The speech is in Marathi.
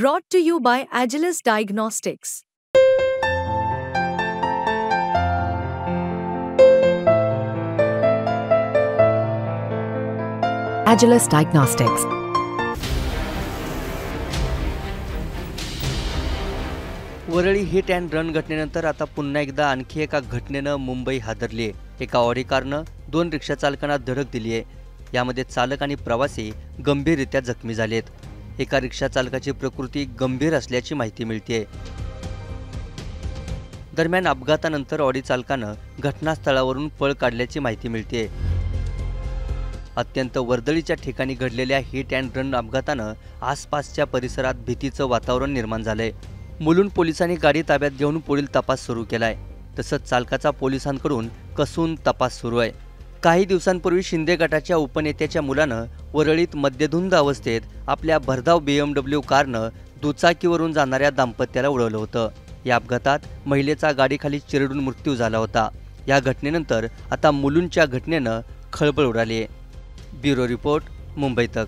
Brought to you by Agilus Diagnostics. Agilus Diagnostics. Worli hit and run घटनेनंतर आता पुन्हा एकदा आणखी एका घटनेनं मुंबई हादरली आहे. एका ऑडी कारनं 2 रिक्षा चालकांना धडक दिली आहे. यामध्ये चालक आणि प्रवासी गंभीररित्या जखमी झालेत. एका रिक्षा चालकाची प्रकृती गंभीर असल्याची माहिती मिळते. दरम्यान अपघातानंतर ऑडी चालकानं घटनास्थळावरून पळ काढल्याची माहिती मिळते. अत्यंत वर्दळीच्या ठिकाणी घडलेल्या हिट अँड रन अपघातानं आसपासच्या परिसरात भीतीचं वातावरण निर्माण झालंय. मुलुंड पोलिसांनी गाडी ताब्यात घेऊन पुढील तपास सुरू केलाय. तसंच चालकाचा पोलिसांकडून कसून तपास सुरू आहे. काही दिवसांपूर्वी शिंदे गटाच्या उपनेत्याच्या मुलानं वरळीत मद्यधुंद अवस्थेत आपल्या भरधाव BMW कारनं दुचाकीवरून जाणाऱ्या दाम्पत्याला उडवलं होतं. या अपघातात महिलेचा गाडीखाली चिरडून मृत्यू झाला होता. या घटनेनंतर आता मुलुंडच्या घटनेनं खळबळ उडाली आहे. ब्युरो रिपोर्ट, मुंबई तक.